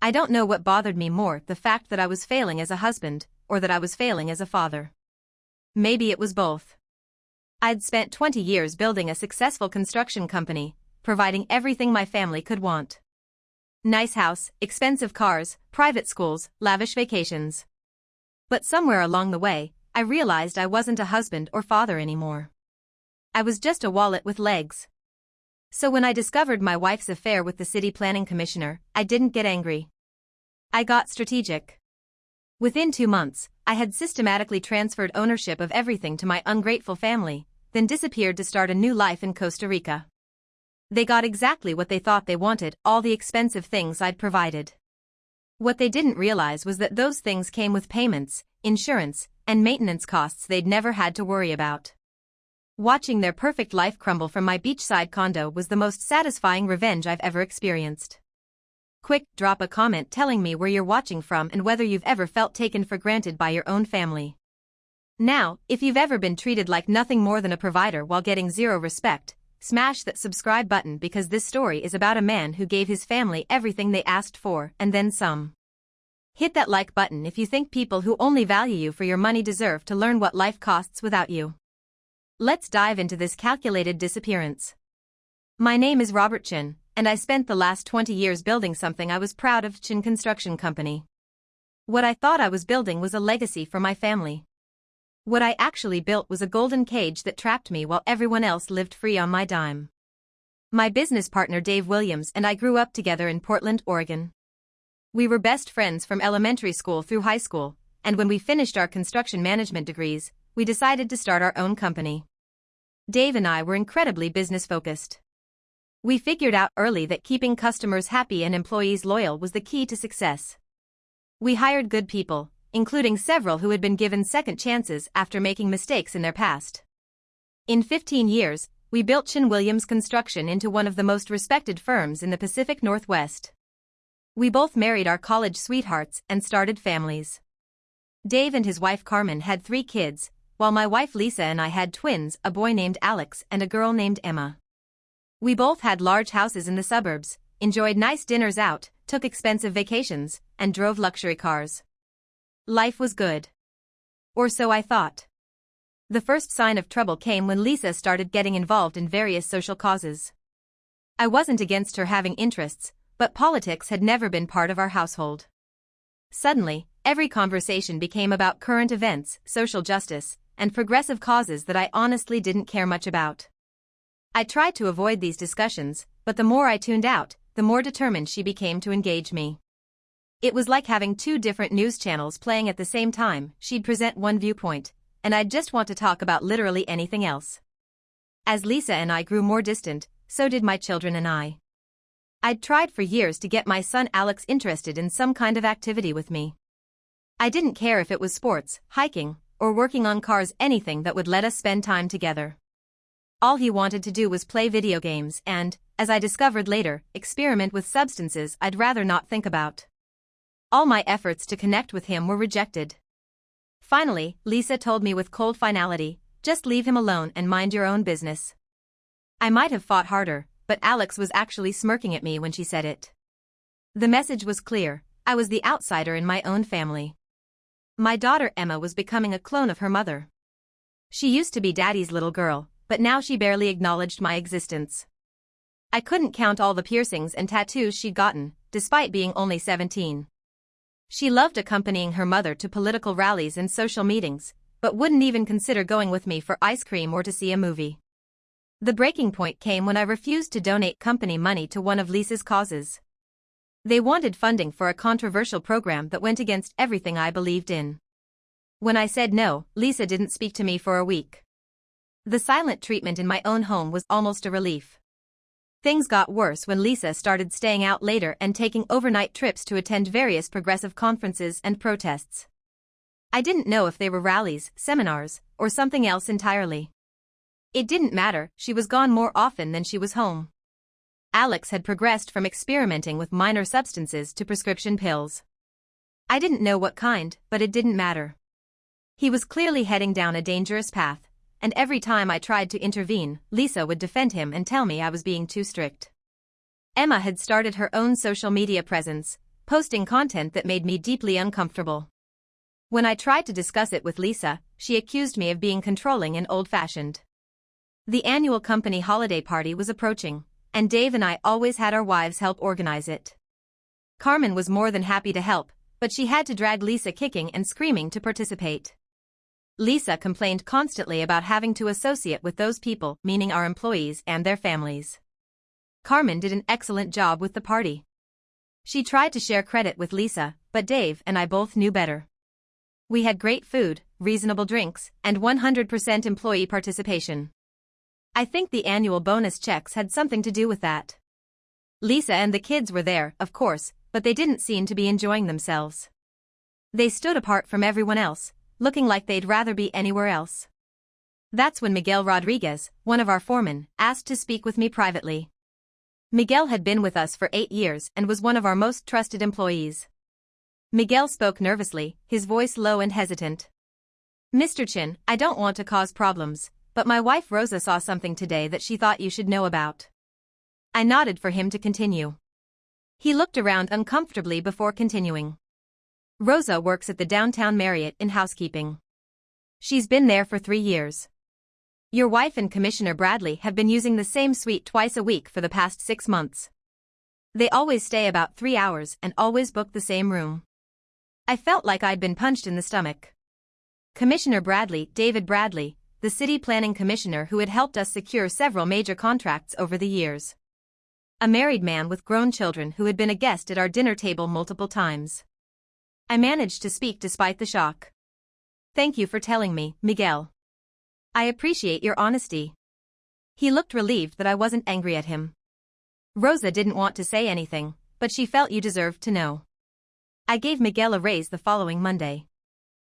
I don't know what bothered me more, the fact that I was failing as a husband, or that I was failing as a father. Maybe it was both. I'd spent 20 years building a successful construction company, providing everything my family could want. Nice house, expensive cars, private schools, lavish vacations. But somewhere along the way, I realized I wasn't a husband or father anymore. I was just a wallet with legs. So when I discovered my wife's affair with the city planning commissioner, I didn't get angry. I got strategic. Within 2 months, I had systematically transferred ownership of everything to my ungrateful family, then disappeared to start a new life in Costa Rica. They got exactly what they thought they wanted, all the expensive things I'd provided. What they didn't realize was that those things came with payments, insurance, and maintenance costs they'd never had to worry about. Watching their perfect life crumble from my beachside condo was the most satisfying revenge I've ever experienced. Quick, drop a comment telling me where you're watching from and whether you've ever felt taken for granted by your own family. Now, if you've ever been treated like nothing more than a provider while getting zero respect, smash that subscribe button because this story is about a man who gave his family everything they asked for and then some. Hit that like button if you think people who only value you for your money deserve to learn what life costs without you. Let's dive into this calculated disappearance. My name is Robert Chin, and I spent the last 20 years building something I was proud of, Chin Construction Company. What I thought I was building was a legacy for my family. What I actually built was a golden cage that trapped me while everyone else lived free on my dime. My business partner Dave Williams and I grew up together in Portland, Oregon. We were best friends from elementary school through high school, and when we finished our construction management degrees, we decided to start our own company. Dave and I were incredibly business-focused. We figured out early that keeping customers happy and employees loyal was the key to success. We hired good people, including several who had been given second chances after making mistakes in their past. In 15 years, we built Chin Williams Construction into one of the most respected firms in the Pacific Northwest. We both married our college sweethearts and started families. Dave and his wife Carmen had 3 kids, while my wife Lisa and I had twins, a boy named Alex and a girl named Emma. We both had large houses in the suburbs, enjoyed nice dinners out, took expensive vacations, and drove luxury cars. Life was good. Or so I thought. The first sign of trouble came when Lisa started getting involved in various social causes. I wasn't against her having interests, but politics had never been part of our household. Suddenly, every conversation became about current events, social justice, and progressive causes that I honestly didn't care much about. I tried to avoid these discussions, but the more I tuned out, the more determined she became to engage me. It was like having 2 different news channels playing at the same time. She'd present one viewpoint, and I'd just want to talk about literally anything else. As Lisa and I grew more distant, so did my children and I. I'd tried for years to get my son Alex interested in some kind of activity with me. I didn't care if it was sports, hiking, or working on cars, anything that would let us spend time together. All he wanted to do was play video games and, as I discovered later, experiment with substances I'd rather not think about. All my efforts to connect with him were rejected. Finally, Lisa told me with cold finality, just leave him alone and mind your own business. I might have fought harder, but Alex was actually smirking at me when she said it. The message was clear: I was the outsider in my own family. My daughter Emma was becoming a clone of her mother. She used to be Daddy's little girl, but now she barely acknowledged my existence. I couldn't count all the piercings and tattoos she'd gotten, despite being only 17. She loved accompanying her mother to political rallies and social meetings, but wouldn't even consider going with me for ice cream or to see a movie. The breaking point came when I refused to donate company money to one of Lisa's causes. They wanted funding for a controversial program that went against everything I believed in. When I said no, Lisa didn't speak to me for a week. The silent treatment in my own home was almost a relief. Things got worse when Lisa started staying out later and taking overnight trips to attend various progressive conferences and protests. I didn't know if they were rallies, seminars, or something else entirely. It didn't matter, she was gone more often than she was home. Alex had progressed from experimenting with minor substances to prescription pills. I didn't know what kind, but it didn't matter. He was clearly heading down a dangerous path, and every time I tried to intervene, Lisa would defend him and tell me I was being too strict. Emma had started her own social media presence, posting content that made me deeply uncomfortable. When I tried to discuss it with Lisa, she accused me of being controlling and old-fashioned. The annual company holiday party was approaching, and Dave and I always had our wives help organize it. Carmen was more than happy to help, but she had to drag Lisa kicking and screaming to participate. Lisa complained constantly about having to associate with those people, meaning our employees and their families. Carmen did an excellent job with the party. She tried to share credit with Lisa, but Dave and I both knew better. We had great food, reasonable drinks, and 100% employee participation. I think the annual bonus checks had something to do with that. Lisa and the kids were there, of course, but they didn't seem to be enjoying themselves. They stood apart from everyone else, looking like they'd rather be anywhere else. That's when Miguel Rodriguez, one of our foremen, asked to speak with me privately. Miguel had been with us for 8 years and was one of our most trusted employees. Miguel spoke nervously, his voice low and hesitant. "Mr. Chin, I don't want to cause problems, but my wife Rosa saw something today that she thought you should know about." I nodded for him to continue. He looked around uncomfortably before continuing. "Rosa works at the downtown Marriott in housekeeping. She's been there for 3 years. Your wife and Commissioner Bradley have been using the same suite twice a week for the past 6 months. They always stay about 3 hours and always book the same room." I felt like I'd been punched in the stomach. Commissioner Bradley, David Bradley, the city planning commissioner who had helped us secure several major contracts over the years. A married man with grown children who had been a guest at our dinner table multiple times. I managed to speak despite the shock. "Thank you for telling me, Miguel. I appreciate your honesty." He looked relieved that I wasn't angry at him. "Rosa didn't want to say anything, but she felt you deserved to know." I gave Miguel a raise the following Monday.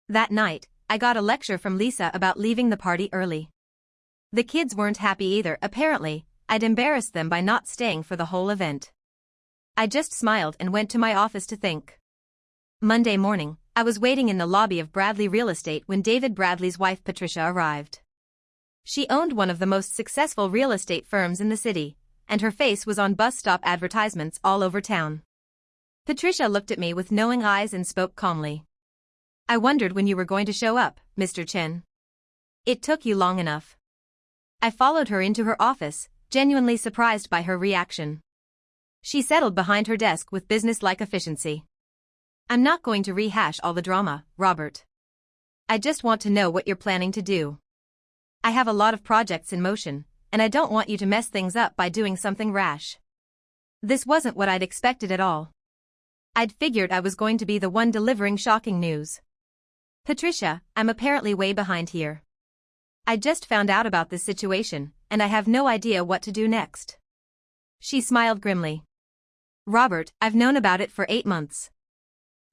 That night, I got a lecture from Lisa about leaving the party early. The kids weren't happy either. Apparently, I'd embarrassed them by not staying for the whole event. I just smiled and went to my office to think. Monday morning, I was waiting in the lobby of Bradley Real Estate when David Bradley's wife Patricia arrived. She owned one of the most successful real estate firms in the city, and her face was on bus stop advertisements all over town. Patricia looked at me with knowing eyes and spoke calmly. "I wondered when you were going to show up, Mr. Chen. It took you long enough." I followed her into her office, genuinely surprised by her reaction. She settled behind her desk with business-like efficiency. "I'm not going to rehash all the drama, Robert. I just want to know what you're planning to do. I have a lot of projects in motion, and I don't want you to mess things up by doing something rash." This wasn't what I'd expected at all. I'd figured I was going to be the one delivering shocking news. "Patricia, I'm apparently way behind here. I just found out about this situation, and I have no idea what to do next." She smiled grimly. "Robert, I've known about it for 8 months.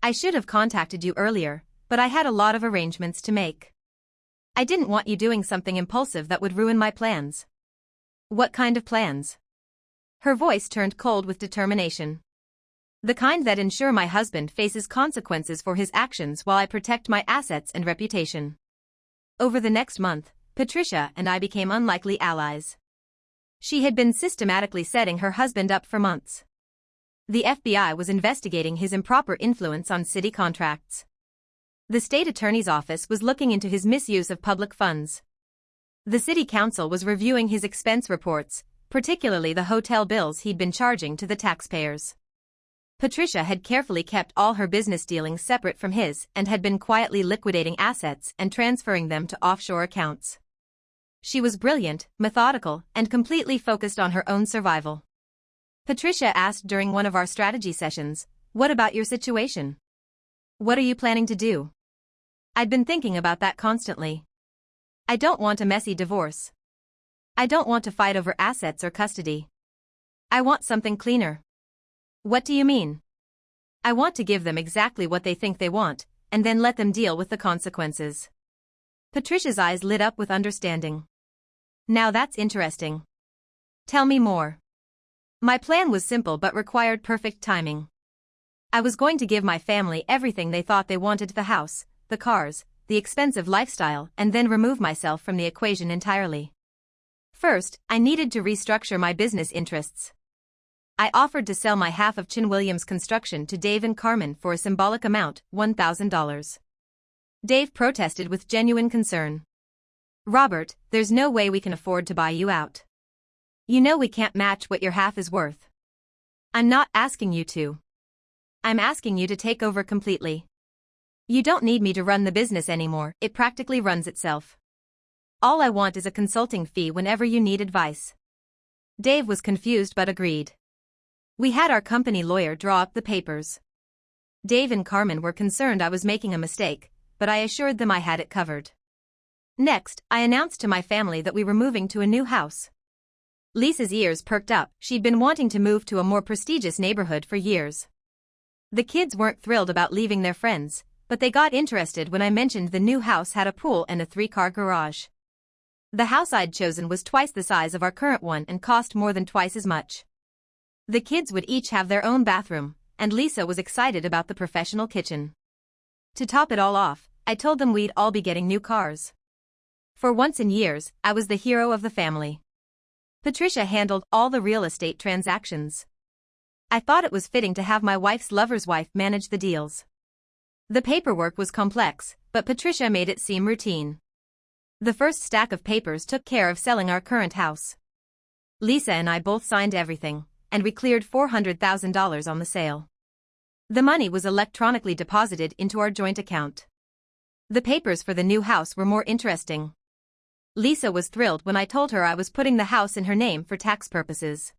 I should have contacted you earlier, but I had a lot of arrangements to make. I didn't want you doing something impulsive that would ruin my plans." "What kind of plans?" Her voice turned cold with determination. "The kind that ensure my husband faces consequences for his actions while I protect my assets and reputation." Over the next month, Patricia and I became unlikely allies. She had been systematically setting her husband up for months. The FBI was investigating his improper influence on city contracts. The state attorney's office was looking into his misuse of public funds. The city council was reviewing his expense reports, particularly the hotel bills he'd been charging to the taxpayers. Patricia had carefully kept all her business dealings separate from his and had been quietly liquidating assets and transferring them to offshore accounts. She was brilliant, methodical, and completely focused on her own survival. Patricia asked during one of our strategy sessions, "What about your situation? What are you planning to do?" I'd been thinking about that constantly. I don't want a messy divorce. I don't want to fight over assets or custody. I want something cleaner. "What do you mean?" "I want to give them exactly what they think they want, and then let them deal with the consequences." Patricia's eyes lit up with understanding. "Now that's interesting. Tell me more." My plan was simple but required perfect timing. I was going to give my family everything they thought they wanted: the house, the cars, the expensive lifestyle, and then remove myself from the equation entirely. First, I needed to restructure my business interests. I offered to sell my half of Chin Williams Construction to Dave and Carmen for a symbolic amount, $1,000. Dave protested with genuine concern. "Robert, there's no way we can afford to buy you out. You know we can't match what your half is worth." "I'm not asking you to. I'm asking you to take over completely. You don't need me to run the business anymore, it practically runs itself. All I want is a consulting fee whenever you need advice." Dave was confused but agreed. We had our company lawyer draw up the papers. Dave and Carmen were concerned I was making a mistake, but I assured them I had it covered. Next, I announced to my family that we were moving to a new house. Lisa's ears perked up, she'd been wanting to move to a more prestigious neighborhood for years. The kids weren't thrilled about leaving their friends, but they got interested when I mentioned the new house had a pool and a 3-car garage. The house I'd chosen was twice the size of our current one and cost more than twice as much. The kids would each have their own bathroom, and Lisa was excited about the professional kitchen. To top it all off, I told them we'd all be getting new cars. For once in years, I was the hero of the family. Patricia handled all the real estate transactions. I thought it was fitting to have my wife's lover's wife manage the deals. The paperwork was complex, but Patricia made it seem routine. The first stack of papers took care of selling our current house. Lisa and I both signed everything, and we cleared $400,000 on the sale. The money was electronically deposited into our joint account. The papers for the new house were more interesting. Lisa was thrilled when I told her I was putting the house in her name for tax purposes.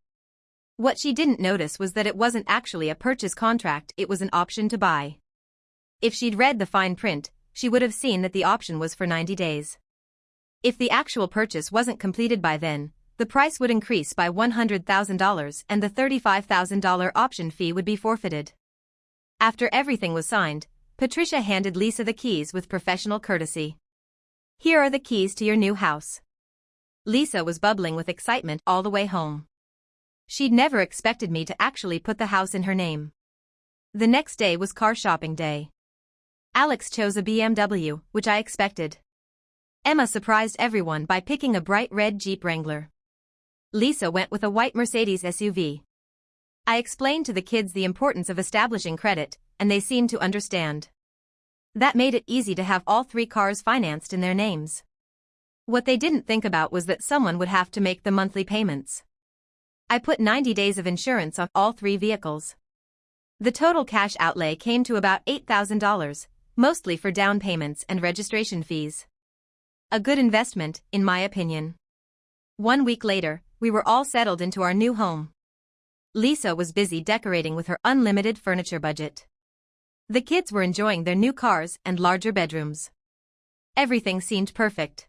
What she didn't notice was that it wasn't actually a purchase contract, it was an option to buy. If she'd read the fine print, she would have seen that the option was for 90 days. If the actual purchase wasn't completed by then, the price would increase by $100,000 and the $35,000 option fee would be forfeited. After everything was signed, Patricia handed Lisa the keys with professional courtesy. "Here are the keys to your new house." Lisa was bubbling with excitement all the way home. She'd never expected me to actually put the house in her name. The next day was car shopping day. Alex chose a BMW, which I expected. Emma surprised everyone by picking a bright red Jeep Wrangler. Lisa went with a white Mercedes SUV. I explained to the kids the importance of establishing credit, and they seemed to understand. That made it easy to have all 3 cars financed in their names. What they didn't think about was that someone would have to make the monthly payments. I put 90 days of insurance on all 3 vehicles. The total cash outlay came to about $8,000, mostly for down payments and registration fees. A good investment, in my opinion. 1 week later, we were all settled into our new home. Lisa was busy decorating with her unlimited furniture budget. The kids were enjoying their new cars and larger bedrooms. Everything seemed perfect.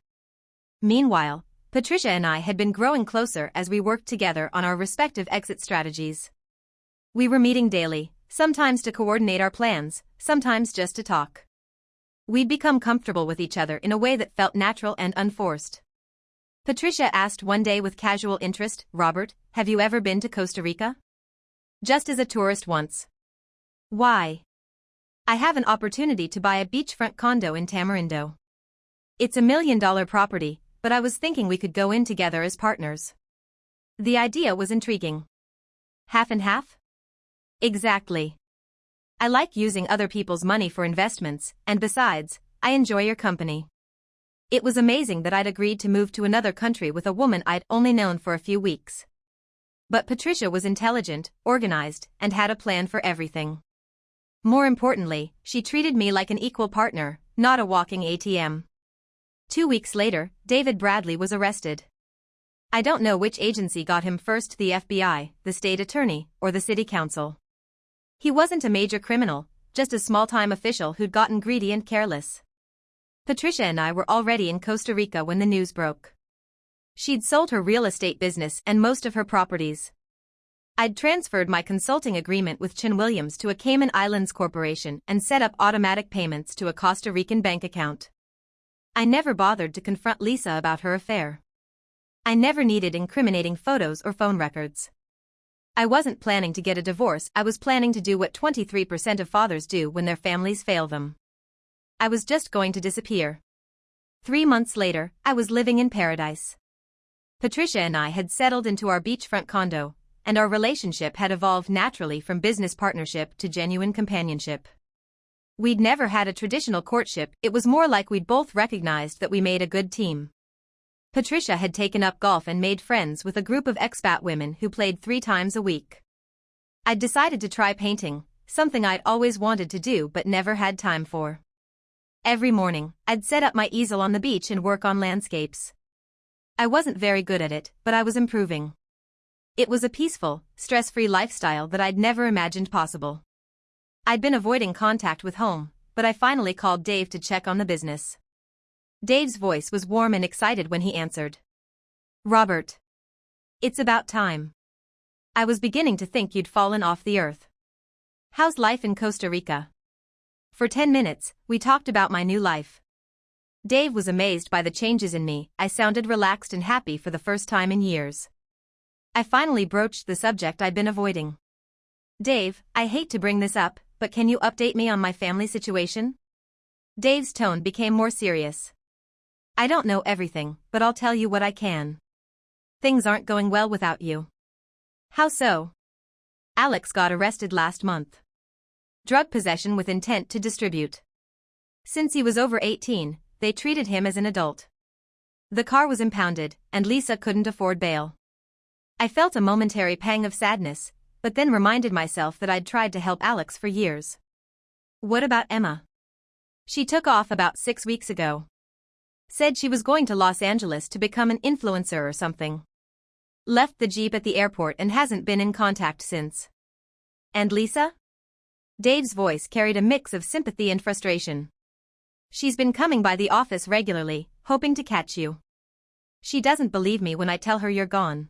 Meanwhile, Patricia and I had been growing closer as we worked together on our respective exit strategies. We were meeting daily, sometimes to coordinate our plans, sometimes just to talk. We'd become comfortable with each other in a way that felt natural and unforced. Patricia asked one day with casual interest, "Robert, have you ever been to Costa Rica?" "Just as a tourist once." "Why?" "I have an opportunity to buy a beachfront condo in Tamarindo. It's $1 million property, but I was thinking we could go in together as partners." The idea was intriguing. "Half and half?" "Exactly. I like using other people's money for investments, and besides, I enjoy your company." It was amazing that I'd agreed to move to another country with a woman I'd only known for a few weeks. But Patricia was intelligent, organized, and had a plan for everything. More importantly, she treated me like an equal partner, not a walking ATM. 2 weeks later, David Bradley was arrested. I don't know which agency got him first, the FBI, the state attorney, or the city council. He wasn't a major criminal, just a small-time official who'd gotten greedy and careless. Patricia and I were already in Costa Rica when the news broke. She'd sold her real estate business and most of her properties. I'd transferred my consulting agreement with Chin Williams to a Cayman Islands corporation and set up automatic payments to a Costa Rican bank account. I never bothered to confront Lisa about her affair. I never needed incriminating photos or phone records. I wasn't planning to get a divorce, I was planning to do what 23% of fathers do when their families fail them. I was just going to disappear. 3 months later, I was living in paradise. Patricia and I had settled into our beachfront condo, and our relationship had evolved naturally from business partnership to genuine companionship. We'd never had a traditional courtship, it was more like we'd both recognized that we made a good team. Patricia had taken up golf and made friends with a group of expat women who played 3 times a week. I'd decided to try painting, something I'd always wanted to do but never had time for. Every morning, I'd set up my easel on the beach and work on landscapes. I wasn't very good at it, but I was improving. It was a peaceful, stress-free lifestyle that I'd never imagined possible. I'd been avoiding contact with home, but I finally called Dave to check on the business. Dave's voice was warm and excited when he answered. "Robert. It's about time. I was beginning to think you'd fallen off the earth. How's life in Costa Rica?" For 10 minutes, we talked about my new life. Dave was amazed by the changes in me. I sounded relaxed and happy for the first time in years. I finally broached the subject I'd been avoiding. "Dave, I hate to bring this up, but can you update me on my family situation?" Dave's tone became more serious. "I don't know everything, but I'll tell you what I can. Things aren't going well without you." "How so?" "Alex got arrested last month. Drug possession with intent to distribute. Since he was over 18, they treated him as an adult. The car was impounded, and Lisa couldn't afford bail." I felt a momentary pang of sadness, but then reminded myself that I'd tried to help Alex for years. "What about Emma?" "She took off about 6 weeks ago. Said she was going to Los Angeles to become an influencer or something. Left the Jeep at the airport and hasn't been in contact since." "And Lisa?" Dave's voice carried a mix of sympathy and frustration. "She's been coming by the office regularly, hoping to catch you. She doesn't believe me when I tell her you're gone.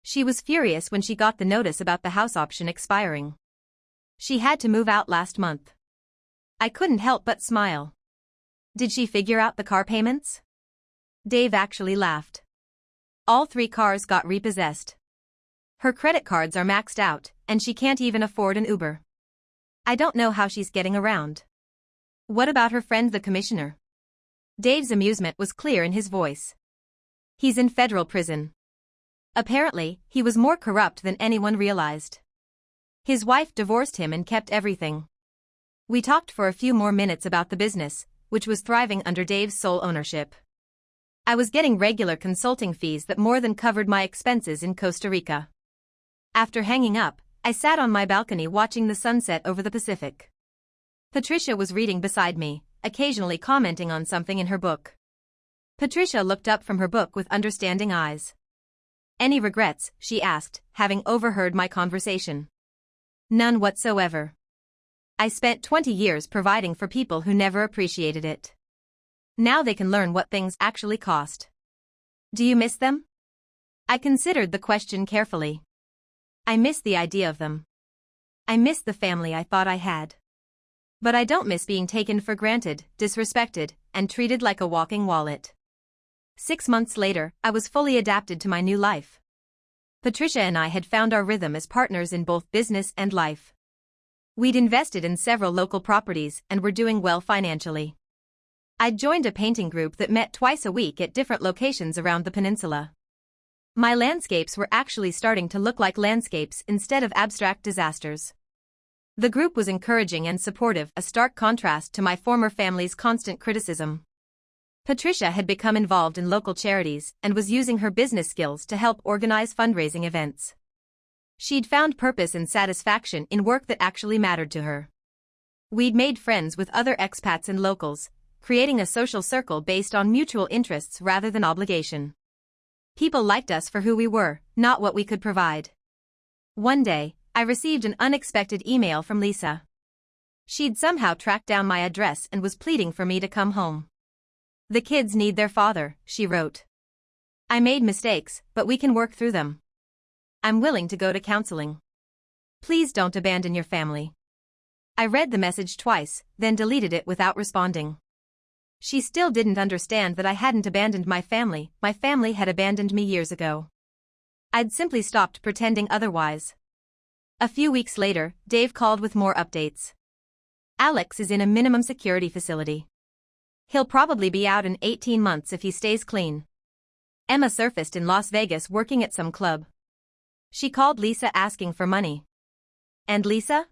She was furious when she got the notice about the house option expiring. She had to move out last month." I couldn't help but smile. "Did she figure out the car payments?" Dave actually laughed. "All 3 cars got repossessed. Her credit cards are maxed out, and she can't even afford an Uber. I don't know how she's getting around." "What about her friend the commissioner?" Dave's amusement was clear in his voice. "He's in federal prison. Apparently, he was more corrupt than anyone realized. His wife divorced him and kept everything." We talked for a few more minutes about the business, which was thriving under Dave's sole ownership. I was getting regular consulting fees that more than covered my expenses in Costa Rica. After hanging up, I sat on my balcony watching the sunset over the Pacific. Patricia was reading beside me, occasionally commenting on something in her book. Patricia looked up from her book with understanding eyes. "Any regrets?" she asked, having overheard my conversation. "None whatsoever. I spent 20 years providing for people who never appreciated it. Now they can learn what things actually cost." "Do you miss them?" I considered the question carefully. I miss the idea of them. I miss the family I thought I had. But I don't miss being taken for granted, disrespected, and treated like a walking wallet. 6 months later, I was fully adapted to my new life. Patricia and I had found our rhythm as partners in both business and life. We'd invested in several local properties and were doing well financially. I'd joined a painting group that met twice a week at different locations around the peninsula. My landscapes were actually starting to look like landscapes instead of abstract disasters. The group was encouraging and supportive, a stark contrast to my former family's constant criticism. Patricia had become involved in local charities and was using her business skills to help organize fundraising events. She'd found purpose and satisfaction in work that actually mattered to her. We'd made friends with other expats and locals, creating a social circle based on mutual interests rather than obligation. People liked us for who we were, not what we could provide. One day, I received an unexpected email from Lisa. She'd somehow tracked down my address and was pleading for me to come home. "The kids need their father," she wrote. "I made mistakes, but we can work through them. I'm willing to go to counseling. Please don't abandon your family." I read the message twice, then deleted it without responding. She still didn't understand that I hadn't abandoned my family had abandoned me years ago. I'd simply stopped pretending otherwise. A few weeks later, Dave called with more updates. "Alex is in a minimum security facility. He'll probably be out in 18 months if he stays clean. Emma surfaced in Las Vegas working at some club. She called Lisa asking for money. And Lisa?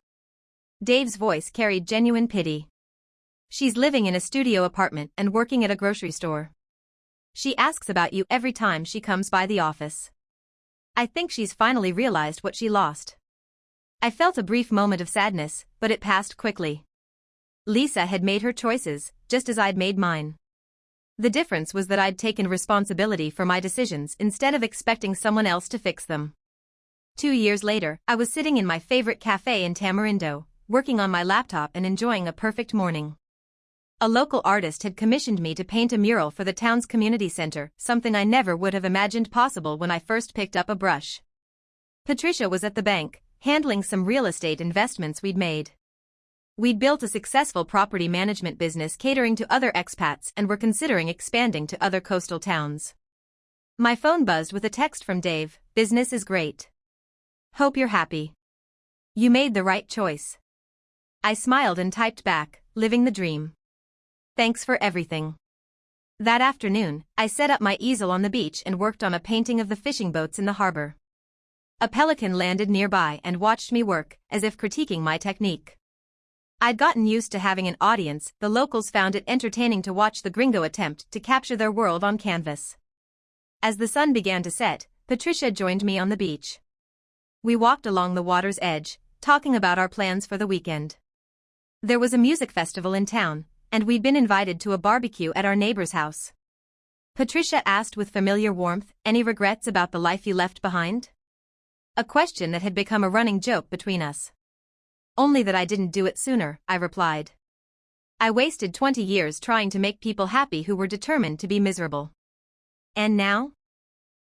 Dave's voice carried genuine pity. She's living in a studio apartment and working at a grocery store. She asks about you every time she comes by the office. I think she's finally realized what she lost. I felt a brief moment of sadness, but it passed quickly. Lisa had made her choices, just as I'd made mine. The difference was that I'd taken responsibility for my decisions instead of expecting someone else to fix them. 2 years later, I was sitting in my favorite cafe in Tamarindo, working on my laptop and enjoying a perfect morning. A local artist had commissioned me to paint a mural for the town's community center, something I never would have imagined possible when I first picked up a brush. Patricia was at the bank, handling some real estate investments we'd made. We'd built a successful property management business catering to other expats and were considering expanding to other coastal towns. My phone buzzed with a text from Dave. "Business is great. Hope you're happy. You made the right choice." I smiled and typed back, "Living the dream. Thanks for everything." That afternoon, I set up my easel on the beach and worked on a painting of the fishing boats in the harbor. A pelican landed nearby and watched me work, as if critiquing my technique. I'd gotten used to having an audience. The locals found it entertaining to watch the gringo attempt to capture their world on canvas. As the sun began to set, Patricia joined me on the beach. We walked along the water's edge, talking about our plans for the weekend. There was a music festival in town, and we'd been invited to a barbecue at our neighbor's house. Patricia asked with familiar warmth, "Any regrets about the life you left behind?" A question that had become a running joke between us. "Only that I didn't do it sooner," I replied. "I wasted 20 years trying to make people happy who were determined to be miserable. And now?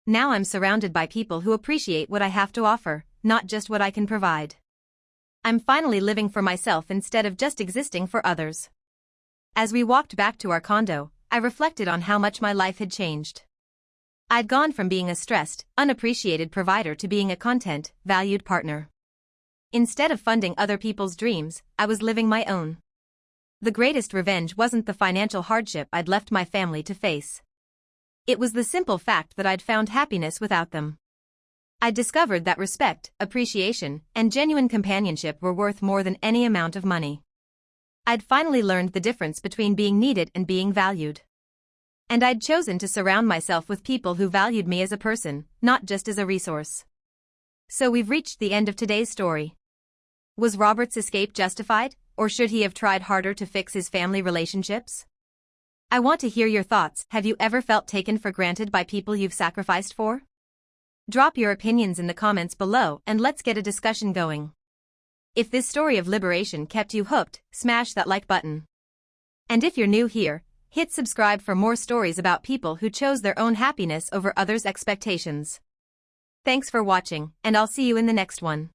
Now I'm surrounded by people who appreciate what I have to offer, not just what I can provide. I'm finally living for myself instead of just existing for others." As we walked back to our condo, I reflected on how much my life had changed. I'd gone from being a stressed, unappreciated provider to being a content, valued partner. Instead of funding other people's dreams, I was living my own. The greatest revenge wasn't the financial hardship I'd left my family to face. It was the simple fact that I'd found happiness without them. I discovered that respect, appreciation, and genuine companionship were worth more than any amount of money. I'd finally learned the difference between being needed and being valued. And I'd chosen to surround myself with people who valued me as a person, not just as a resource. So we've reached the end of today's story. Was Robert's escape justified, or should he have tried harder to fix his family relationships? I want to hear your thoughts. Have you ever felt taken for granted by people you've sacrificed for? Drop your opinions in the comments below and let's get a discussion going. If this story of liberation kept you hooked, smash that like button. And if you're new here, hit subscribe for more stories about people who chose their own happiness over others' expectations. Thanks for watching, and I'll see you in the next one.